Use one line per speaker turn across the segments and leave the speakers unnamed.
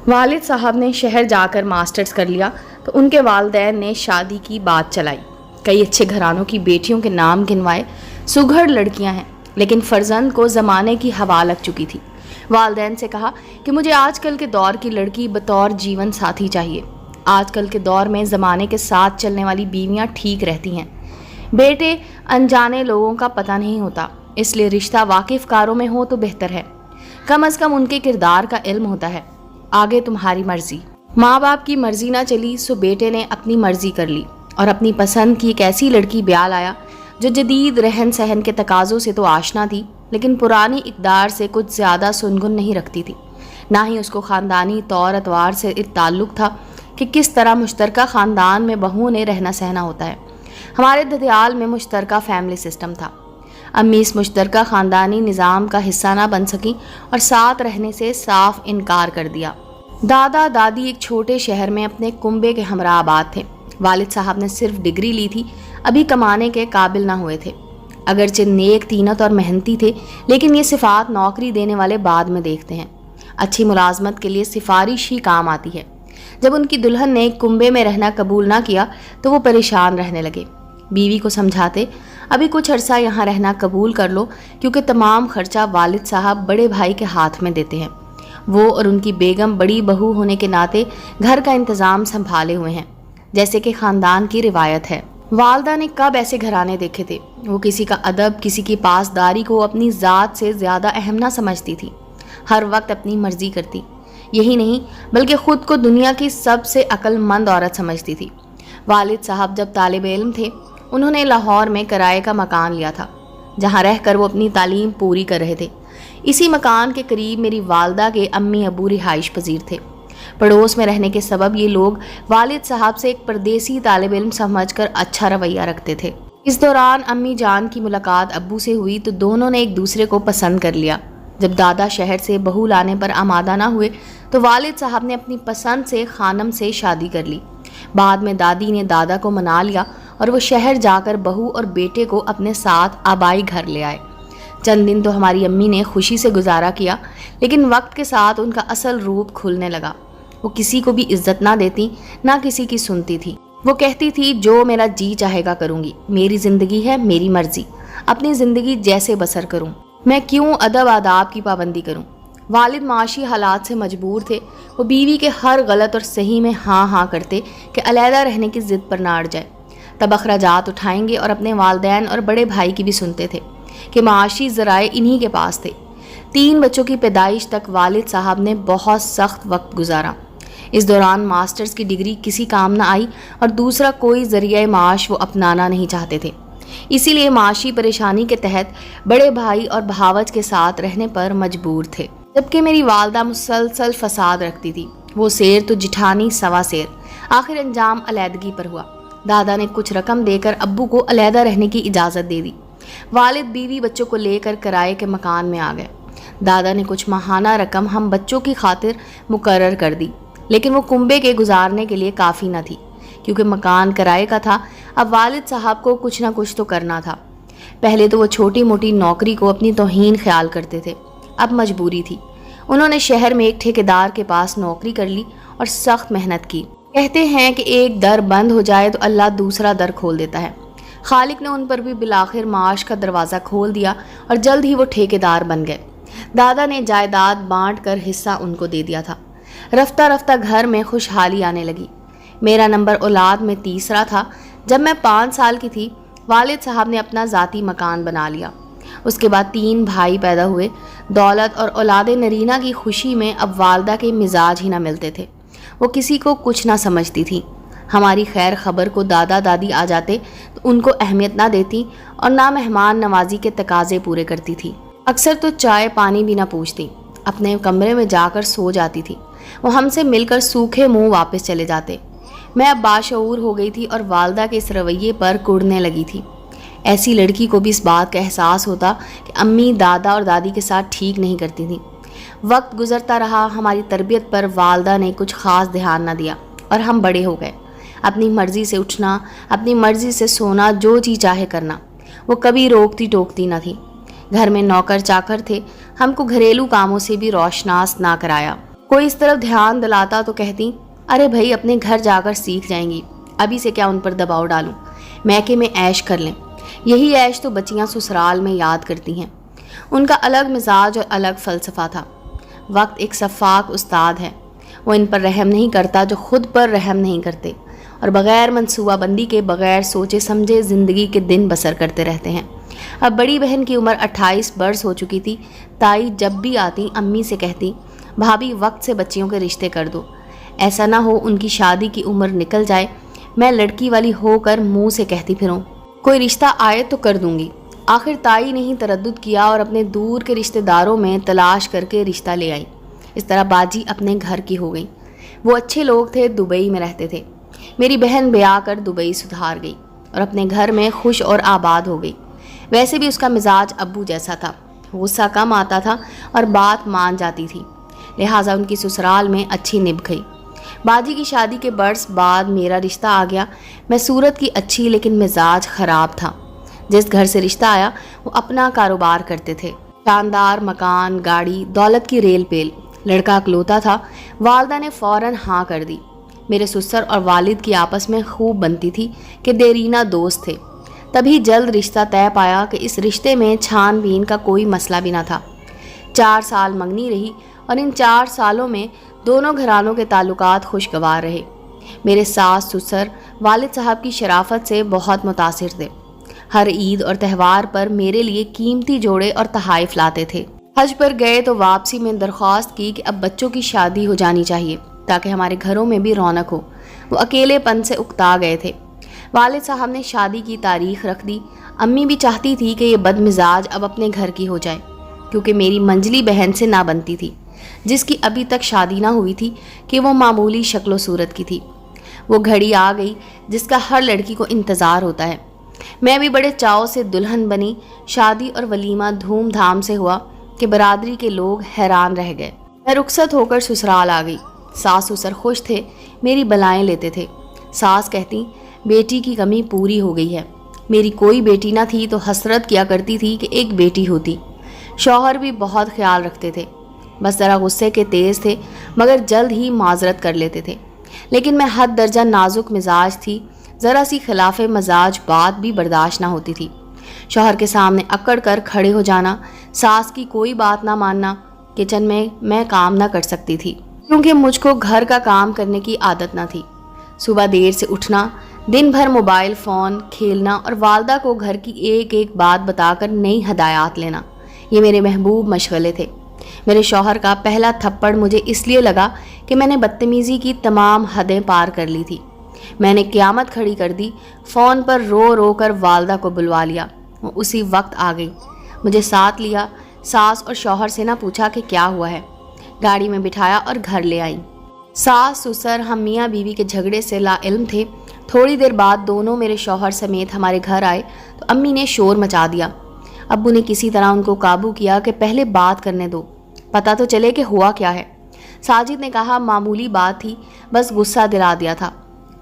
والد صاحب نے شہر جا کر ماسٹرز کر لیا تو ان کے والدین نے شادی کی بات چلائی۔ کئی اچھے گھرانوں کی بیٹیوں کے نام گنوائے، سگھڑ لڑکیاں ہیں، لیکن فرزند کو زمانے کی ہوا لگ چکی تھی۔ والدین سے کہا کہ مجھے آج کل کے دور کی لڑکی بطور جیون ساتھی چاہیے۔ آج کل کے دور میں زمانے کے ساتھ چلنے والی بیویاں ٹھیک رہتی ہیں، بیٹے انجانے لوگوں کا پتہ نہیں ہوتا، اس لیے رشتہ واقف کاروں میں ہو تو بہتر ہے، کم از کم ان کے کردار کا علم ہوتا ہے۔ آگے تمہاری مرضی۔ ماں باپ کی مرضی نہ چلی سو بیٹے نے اپنی مرضی کر لی اور اپنی پسند کی ایک ایسی لڑکی بیال آیا جو جدید رہن سہن کے تقاضوں سے تو آشنا تھی، لیکن پرانی اقدار سے کچھ زیادہ سنگن نہیں رکھتی تھی۔ نہ ہی اس کو خاندانی طور اتوار سے تعلق تھا کہ کس طرح مشترکہ خاندان میں بہوؤں نے رہنا سہنا ہوتا ہے۔ ہمارے دھدیال میں مشترکہ فیملی سسٹم تھا۔ امی اس مشترکہ خاندانی نظام کا حصہ نہ بن سکیں اور ساتھ رہنے سے صاف انکار کر دیا۔ دادا دادی ایک چھوٹے شہر میں اپنے کنبے کے ہمراہ آباد تھے۔ والد صاحب نے صرف ڈگری لی تھی، ابھی کمانے کے قابل نہ ہوئے تھے۔ اگرچہ نیک تینت اور محنتی تھے، لیکن یہ صفات نوکری دینے والے بعد میں دیکھتے ہیں۔ اچھی ملازمت کے لیے سفارش ہی کام آتی ہے۔ جب ان کی دلہن نے کنبے میں رہنا قبول نہ کیا تو وہ پریشان رہنے لگے۔ بیوی کو سمجھاتے، ابھی کچھ عرصہ یہاں رہنا قبول کر لو، کیونکہ تمام خرچہ والد صاحب بڑے بھائی کے ہاتھ میں دیتے ہیں۔ وہ اور ان کی بیگم بڑی بہو ہونے کے ناطے گھر کا انتظام سنبھالے ہوئے ہیں، جیسے کہ خاندان کی روایت ہے۔ والدہ نے کب ایسے گھرانے دیکھے تھے؟ وہ کسی کا ادب، کسی کی پاسداری کو اپنی ذات سے زیادہ اہم نہ سمجھتی تھی، ہر وقت اپنی مرضی کرتی۔ یہی نہیں بلکہ خود کو دنیا کی سب سے عقل مند عورت سمجھتی تھی۔ والد صاحب جب طالب علم تھے، انہوں نے لاہور میں کرائے کا مکان لیا تھا، جہاں رہ کر وہ اپنی تعلیم پوری کر رہے تھے۔ اسی مکان کے قریب میری والدہ کے امی ابو رہائش پذیر تھے۔ پڑوس میں رہنے کے سبب یہ لوگ والد صاحب سے ایک پردیسی طالب علم سمجھ کر اچھا رویہ رکھتے تھے۔ اس دوران امی جان کی ملاقات ابو سے ہوئی تو دونوں نے ایک دوسرے کو پسند کر لیا۔ جب دادا شہر سے بہو لانے پر آمادہ نہ ہوئے تو والد صاحب نے اپنی پسند سے خانم سے شادی کر لی۔ بعد میں دادی نے دادا کو منا لیا اور وہ شہر جا کر بہو اور بیٹے کو اپنے ساتھ آبائی گھر لے آئے۔ چند دن تو ہماری امی نے خوشی سے گزارا کیا، لیکن وقت کے ساتھ ان کا اصل روپ کھلنے لگا۔ وہ کسی کو بھی عزت نہ دیتی، نہ کسی کی سنتی تھی۔ وہ کہتی تھی جو میرا جی چاہے گا کروں گی، میری زندگی ہے، میری مرضی، اپنی زندگی جیسے بسر کروں، میں کیوں ادب آداب کی پابندی کروں۔ والد معاشی حالات سے مجبور تھے، وہ بیوی کے ہر غلط اور صحیح میں ہاں ہاں کرتے کہ علیحدہ رہنے کی ضد پر نہ اڑ جائے۔ تب اخراجات اٹھائیں گے اور اپنے والدین اور بڑے بھائی کی بھی سنتے تھے کہ معاشی ذرائع انہی کے پاس تھے۔ 3 بچوں کی پیدائش تک والد صاحب نے بہت سخت وقت گزارا۔ اس دوران ماسٹرز کی ڈگری کسی کام نہ آئی اور دوسرا کوئی ذریعہ معاش وہ اپنانا نہیں چاہتے تھے، اسی لیے معاشی پریشانی کے تحت بڑے بھائی اور بہاوج کے ساتھ رہنے پر مجبور تھے۔ جبکہ میری والدہ مسلسل فساد رکھتی تھی، وہ سیر تو جٹھانی سوا سیر، آخر انجام علیحدگی پر ہوا۔ دادا نے کچھ رقم دے کر ابو کو علیحدہ رہنے کی اجازت دے دی۔ والد بیوی بچوں کو لے کر کرائے کے مکان میں آ گئے۔ دادا نے کچھ ماہانہ رقم ہم بچوں کی خاطر مقرر کر دی، لیکن وہ کنبے کے گزارنے کے لیے کافی نہ تھی، کیونکہ مکان کرائے کا تھا۔ اب والد صاحب کو کچھ نہ کچھ تو کرنا تھا۔ پہلے تو وہ چھوٹی موٹی نوکری کو اپنی توہین خیال کرتے تھے، اب مجبوری تھی۔ انہوں نے شہر میں ایک ٹھیکیدار کے پاس نوکری کر لی اور سخت محنت کی۔ کہتے ہیں کہ ایک در بند ہو جائے تو اللہ دوسرا در کھول دیتا ہے۔ خالق نے ان پر بھی بالآخر معاش کا دروازہ کھول دیا اور جلد ہی وہ ٹھیکیدار بن گئے۔ دادا نے جائیداد بانٹ کر حصہ ان کو دے دیا تھا۔ رفتہ رفتہ گھر میں خوشحالی آنے لگی۔ میرا نمبر اولاد میں تیسرا تھا۔ جب میں 5 سال کی تھی، والد صاحب نے اپنا ذاتی مکان بنا لیا۔ اس کے بعد 3 بھائی پیدا ہوئے۔ دولت اور اولاد نرینہ کی خوشی میں اب والدہ کے مزاج ہی نہ ملتے تھے۔ وہ کسی کو کچھ نہ سمجھتی تھی۔ ہماری خیر خبر کو دادا دادی آ جاتے تو ان کو اہمیت نہ دیتی اور نہ مہمان نوازی کے تقاضے پورے کرتی تھی۔ اکثر تو چائے پانی بھی نہ پوچھتی، اپنے کمرے میں جا کر سو جاتی تھی۔ وہ ہم سے مل کر سوکھے منہ واپس چلے جاتے۔ میں اب باشعور ہو گئی تھی اور والدہ کے اس رویے پر کڑنے لگی تھی۔ ایسی لڑکی کو بھی اس بات کا احساس ہوتا کہ امی دادا اور دادی کے ساتھ ٹھیک نہیں کرتی تھیں۔ وقت گزرتا رہا، ہماری تربیت پر والدہ نے کچھ خاص دھیان نہ دیا اور ہم بڑے ہو گئے۔ اپنی مرضی سے اٹھنا، اپنی مرضی سے سونا، جو جی چاہے کرنا، وہ کبھی روکتی ٹوکتی نہ تھی۔ گھر میں نوکر چاکر تھے، ہم کو گھریلو کاموں سے بھی روشناس نہ کرایا۔ کوئی اس طرف دھیان دلاتا تو کہتی ارے بھائی اپنے گھر جا کر سیکھ جائیں گی، ابھی سے کیا ان پر دباؤ ڈالوں، میکے میں عیش کر لیں۔ یہی عیش تو بچیاں سسرال میں یاد کرتی ہیں۔ ان کا الگ مزاج اور الگ فلسفہ تھا۔ وقت ایک سفاک استاد ہے، وہ ان پر رحم نہیں کرتا جو خود پر رحم نہیں کرتے اور بغیر منصوبہ بندی کے، بغیر سوچے سمجھے زندگی کے دن بسر کرتے رہتے ہیں۔ اب بڑی بہن کی عمر 28 برس ہو چکی تھی۔ تائی جب بھی آتی امی سے کہتی بھابھی وقت سے بچیوں کے رشتے کر دو، ایسا نہ ہو ان کی شادی کی عمر نکل جائے، میں لڑکی والی ہو کر منہ سے کہتی پھروں کوئی رشتہ آئے تو کر دوں گی۔ آخر تائی نے ہی تردد کیا اور اپنے دور کے رشتہ داروں میں تلاش کر کے رشتہ لے آئی۔ اس طرح باجی اپنے گھر کی ہو گئی۔ وہ اچھے لوگ تھے، دبئی میں رہتے تھے۔ میری بہن بیاہ کر دبئی سدھار گئی اور اپنے گھر میں خوش اور آباد ہو گئی۔ ویسے بھی اس کا مزاج ابو جیسا تھا، غصہ کم آتا تھا اور بات مان جاتی تھی، لہٰذا ان کی سسرال میں اچھی نبھ گئی۔ باجی کی شادی کے برس بعد میرا رشتہ آ گیا۔ میں صورت کی اچھی لیکن مزاج خراب تھا۔ جس گھر سے رشتہ آیا وہ اپنا کاروبار کرتے تھے، شاندار مکان، گاڑی، دولت کی ریل پیل۔ لڑکا اکلوتا تھا، والدہ نے فوراً ہاں کر دی۔ میرے سسر اور والد کی آپس میں خوب بنتی تھی کہ دیرینہ دوست تھے، تبھی جلد رشتہ طے پایا کہ اس رشتے میں چھان بین کا کوئی مسئلہ بھی نہ تھا۔ 4 سال منگنی رہی اور ان 4 سالوں میں دونوں گھرانوں کے تعلقات خوشگوار رہے۔ میرے ساس سسر والد صاحب کی شرافت سے بہت متاثر تھے۔ ہر عید اور تہوار پر میرے لیے قیمتی جوڑے اور تحائف لاتے تھے۔ حج پر گئے تو واپسی میں درخواست کی کہ اب بچوں کی شادی ہو جانی چاہیے تاکہ ہمارے گھروں میں بھی رونق ہو۔ وہ اکیلے پن سے اکتا گئے تھے۔ والد صاحب نے شادی کی تاریخ رکھ دی۔ امی بھی چاہتی تھی کہ یہ بد مزاج اب اپنے گھر کی ہو جائے، کیونکہ میری منجلی بہن سے نہ بنتی تھی، جس کی ابھی تک شادی نہ ہوئی تھی کہ وہ معمولی شکل و صورت کی تھی۔ وہ گھڑی آ گئی جس کا ہر لڑکی کو انتظار ہوتا ہے۔ میں بھی بڑے چاؤ سے دلہن بنی۔ شادی اور ولیمہ دھوم دھام سے ہوا کہ برادری کے لوگ حیران رہ گئے۔ میں رخصت ہو کر سسرال آ گئی۔ ساس سسر خوش تھے، میری بلائیں لیتے تھے۔ ساس کہتی بیٹی کی کمی پوری ہو گئی ہے۔ میری کوئی بیٹی نہ تھی تو حسرت کیا کرتی تھی کہ ایک بیٹی ہوتی۔ شوہر بھی بہت خیال رکھتے تھے، بس ذرا غصے کے تیز تھے، مگر جلد ہی معذرت کر لیتے تھے۔ لیکن میں حد درجہ نازک مزاج تھی، ذرا سی خلاف مزاج بات بھی برداشت نہ ہوتی تھی۔ شوہر کے سامنے اکڑ کر کھڑے ہو جانا، ساس کی کوئی بات نہ ماننا، کچن میں کام نہ کر سکتی تھی کیونکہ مجھ کو گھر کا کام کرنے کی عادت نہ تھی۔ صبح دیر سے اٹھنا، دن بھر موبائل فون کھیلنا اور والدہ کو گھر کی ایک ایک بات بتا کر نئی ہدایات لینا، یہ میرے محبوب مشغلے تھے۔ میرے شوہر کا پہلا تھپڑ مجھے اس لیے لگا کہ میں نے بدتمیزی کی تمام حدیں پار کر لی تھی۔ میں نے قیامت کھڑی کر دی۔ فون پر رو رو کر والدہ کو بلوا لیا، وہ اسی وقت آ گئی، مجھے ساتھ لیا۔ ساس اور شوہر سے نہ پوچھا کہ کیا ہوا ہے، گاڑی میں بٹھایا اور گھر لے آئی۔ ساس سسر ہم میاں بیوی کے جھگڑے سے لا علم تھے۔ تھوڑی دیر بعد دونوں میرے شوہر سمیت ہمارے گھر آئے تو امی نے شور مچا دیا۔ ابو نے کسی طرح ان کو قابو کیا کہ پہلے بات کرنے دو، پتہ تو چلے کہ ہوا کیا ہے۔ ساجد نے کہا معمولی بات تھی، بس غصہ دلا دیا تھا۔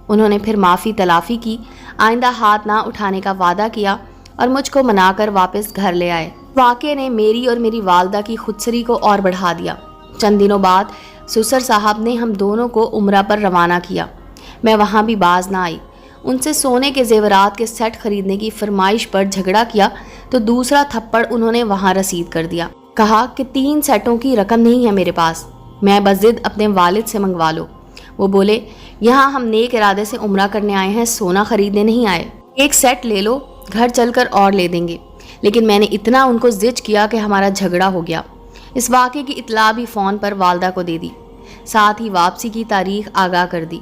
انہوں نے پھر معافی تلافی کی، آئندہ ہاتھ نہ اٹھانے کا وعدہ کیا اور مجھ کو منا کر واپس گھر لے آئے۔ واقعے نے میری اور میری والدہ کی خودسری کو اور بڑھا دیا۔ چند دنوں بعد سسر صاحب نے ہم دونوں کو عمرہ پر روانہ کیا۔ میں وہاں بھی باز نہ آئی۔ ان سے سونے کے زیورات کے سیٹ خریدنے کی فرمائش پر جھگڑا کیا تو دوسرا تھپڑ انہوں نے وہاں رسید کر دیا۔ کہا کہ 3 سیٹوں کی رقم نہیں ہے میرے پاس، میں بضد اپنے والد سے منگوا لو۔ وہ بولے یہاں ہم نیک ارادے سے عمرہ کرنے آئے ہیں، سونا خریدنے نہیں آئے، 1 سیٹ لے لو، گھر چل کر اور لے دیں گے۔ لیکن میں نے اتنا ان کو زج کیا کہ ہمارا جھگڑا ہو گیا۔ اس واقعے کی اطلاع بھی فون پر والدہ کو دے دی، ساتھ ہی واپسی کی تاریخ آگاہ کر دی۔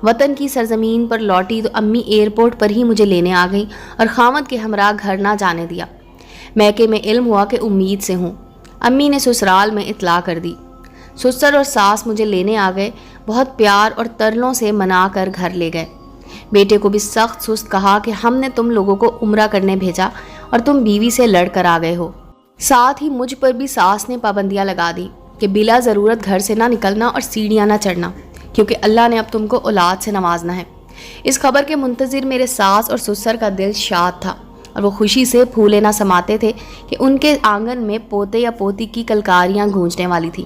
وطن کی سرزمین پر لوٹی تو امی ایئرپورٹ پر ہی مجھے لینے آ گئیں اور خامد کے ہمراہ گھر نہ جانے دیا۔ میکے میں علم ہوا کہ امید سے ہوں۔ امی نے سسرال میں اطلاع کر دی۔ سسر اور ساس مجھے لینے آ گئے، بہت پیار اور ترلوں سے منا کر گھر لے گئے۔ بیٹے کو بھی سخت سست کہا کہ ہم نے تم لوگوں کو عمرہ کرنے بھیجا اور تم بیوی سے لڑ کر آ گئے ہو۔ ساتھ ہی مجھ پر بھی ساس نے پابندیاں لگا دی کہ بلا ضرورت گھر سے نہ نکلنا اور سیڑھیاں نہ چڑھنا، کیونکہ اللہ نے اب تم کو اولاد سے نوازنا ہے۔ اس خبر کے منتظر میرے ساس اور سسر کا دل شاد تھا اور وہ خوشی سے پھولے نہ سماتے تھے کہ ان کے آنگن میں پوتے یا پوتی کی کلکاریاں گونجنے والی تھی۔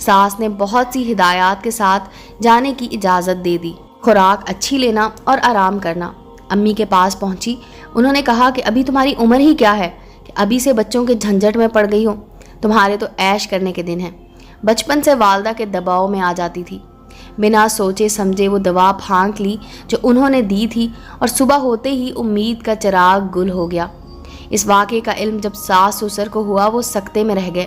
ساس نے بہت سی ہدایات کے ساتھ جانے کی اجازت دے دی، خوراک اچھی لینا اور آرام کرنا۔ امی کے پاس پہنچی، انہوں نے کہا کہ ابھی تمہاری عمر ہی کیا ہے کہ ابھی سے بچوں کے جھنجھٹ میں پڑ گئی ہو، تمہارے تو عیش کرنے کے دن ہیں۔ بچپن سے والدہ کے دباؤ میں آ جاتی تھی، بنا سوچے سمجھے وہ دوا پھانک لی جو انہوں نے دی تھی، اور صبح ہوتے ہی امید کا چراغ گل ہو گیا۔ اس واقعے کا علم جب ساس سسر کو ہوا وہ سکتے میں رہ گئے۔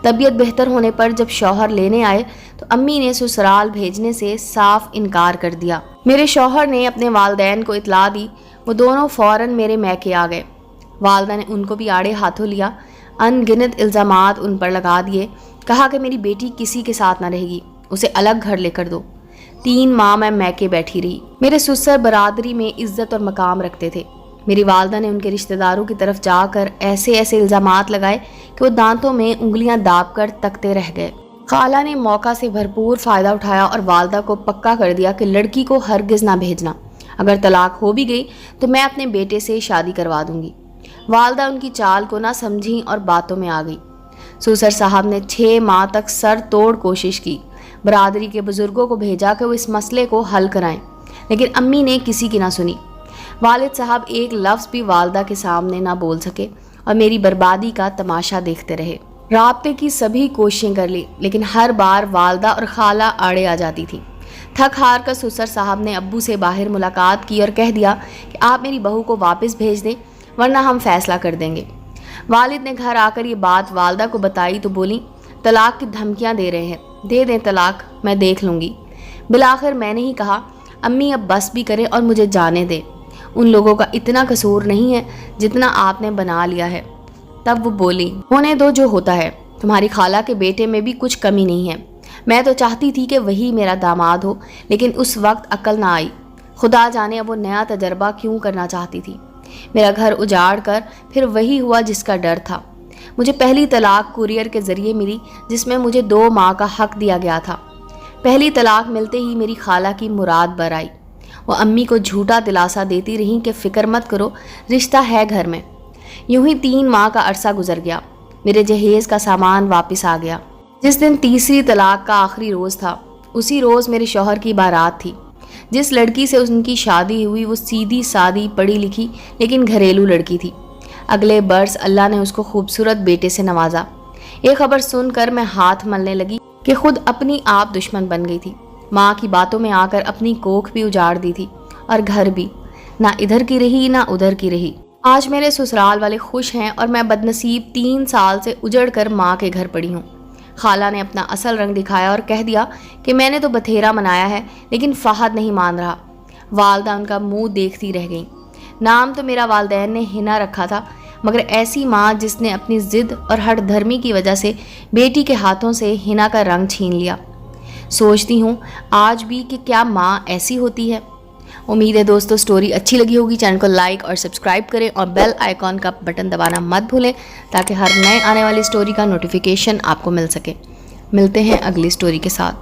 طبیعت بہتر ہونے پر جب شوہر لینے آئے تو امی نے سسرال بھیجنے سے صاف انکار کر دیا۔ میرے شوہر نے اپنے والدین کو اطلاع دی، وہ دونوں فوراً میرے میکے آ گئے۔ والدہ نے ان کو بھی آڑے ہاتھوں لیا، ان گنت الزامات ان پر لگا دیے، کہا کہ میری بیٹی کسی کے ساتھ نہ رہے گی، اسے الگ گھر لے کر دو۔ 3 ماہ میں میکے بیٹھی رہی۔ میرے سسر برادری میں عزت اور مقام رکھتے تھے۔ میری والدہ نے ان کے رشتہ داروں کی طرف جا کر ایسے الزامات لگائے کہ وہ دانتوں میں انگلیاں داب کر تکتے رہ گئے۔ خالہ نے موقع سے بھرپور فائدہ اٹھایا اور والدہ کو پکا کر دیا کہ لڑکی کو ہرگز نہ بھیجنا، اگر طلاق ہو بھی گئی تو میں اپنے بیٹے سے شادی کروا دوں گی۔ والدہ ان کی چال کو نہ سمجھی اور باتوں میں آ گئی۔ سسر صاحب نے 6 ماہ تک سر توڑ کوشش کی، برادری کے بزرگوں کو بھیجا کہ وہ اس مسئلے کو حل کرائیں، لیکن امی نے کسی کی نہ سنی۔ والد صاحب ایک لفظ بھی والدہ کے سامنے نہ بول سکے اور میری بربادی کا تماشا دیکھتے رہے۔ رابطے کی سبھی کوششیں کر لی، لیکن ہر بار والدہ اور خالہ آڑے آ جاتی تھی۔ تھک ہار کر سسر صاحب نے ابو سے باہر ملاقات کی اور کہہ دیا کہ آپ میری بہو کو واپس بھیج دیں ورنہ ہم فیصلہ کر دیں گے۔ والد نے گھر آ کر یہ بات والدہ کو بتائی تو بولی، طلاق کی دھمکیاں دے رہے ہیں، دے دیں طلاق، میں دیکھ لوں گی۔ بالآخر میں نے ہی کہا، امی اب بس بھی کریں اور مجھے جانے دیں، ان لوگوں کا اتنا قصور نہیں ہے جتنا آپ نے بنا لیا ہے۔ تب وہ بولی، ہونے دو جو ہوتا ہے، تمہاری خالہ کے بیٹے میں بھی کچھ کمی نہیں ہے، میں تو چاہتی تھی کہ وہی میرا داماد ہو، لیکن اس وقت عقل نہ آئی، خدا جانے اب وہ نیا تجربہ کیوں کرنا چاہتی تھی۔ میرا گھر اجاڑ کر پھر وہی ہوا جس کا ڈر تھا۔ مجھے پہلی طلاق کوریئر کے ذریعے ملی جس میں مجھے 2 ماہ کا حق دیا گیا تھا۔ پہلی طلاق ملتے ہی میری خالہ کی مراد بر آئی۔ وہ امی کو جھوٹا دلاسا دیتی رہیں کہ فکر مت کرو، رشتہ ہے گھر میں۔ یوں ہی 3 ماہ کا عرصہ گزر گیا۔ میرے جہیز کا سامان واپس آ گیا۔ جس دن تیسری طلاق کا آخری روز تھا، اسی روز میرے شوہر کی بارات تھی۔ جس لڑکی سے ان کی شادی ہوئی وہ سیدھی سادی پڑھی لکھی لیکن گھریلو لڑکی تھی۔ اگلے برس اللہ نے اس کو خوبصورت بیٹے سے نوازا۔ یہ خبر سن کر میں ہاتھ ملنے لگی کہ خود اپنی آپ دشمن بن گئی تھی۔ ماں کی باتوں میں آ کر اپنی کوکھ بھی اجاڑ دی تھی اور گھر بھی، نہ ادھر کی رہی نہ ادھر کی رہی۔ آج میرے سسرال والے خوش ہیں اور میں بدنصیب 3 سال سے اجڑ کر ماں کے گھر پڑی ہوں۔ خالہ نے اپنا اصل رنگ دکھایا اور کہہ دیا کہ میں نے تو بتھیرا منایا ہے لیکن فہد نہیں مان رہا۔ والدہ ان کا منہ دیکھتی رہ گئیں۔ نام تو میرا والدین نے ہنا رکھا تھا، مگر ایسی ماں جس نے اپنی ضد اور ہٹ دھرمی کی وجہ سے بیٹی کے ہاتھوں سے ہنا کا رنگ چھین لیا۔ سوچتی ہوں آج بھی کہ کیا ماں ایسی ہوتی ہے۔ امید ہے دوستو سٹوری اچھی لگی ہوگی۔ چینل کو لائک اور سبسکرائب کریں اور بیل آئیکن کا بٹن دبانا مت بھولیں تاکہ ہر نئے آنے والی سٹوری کا نوٹیفیکیشن آپ کو مل سکے۔ ملتے ہیں اگلی سٹوری کے ساتھ۔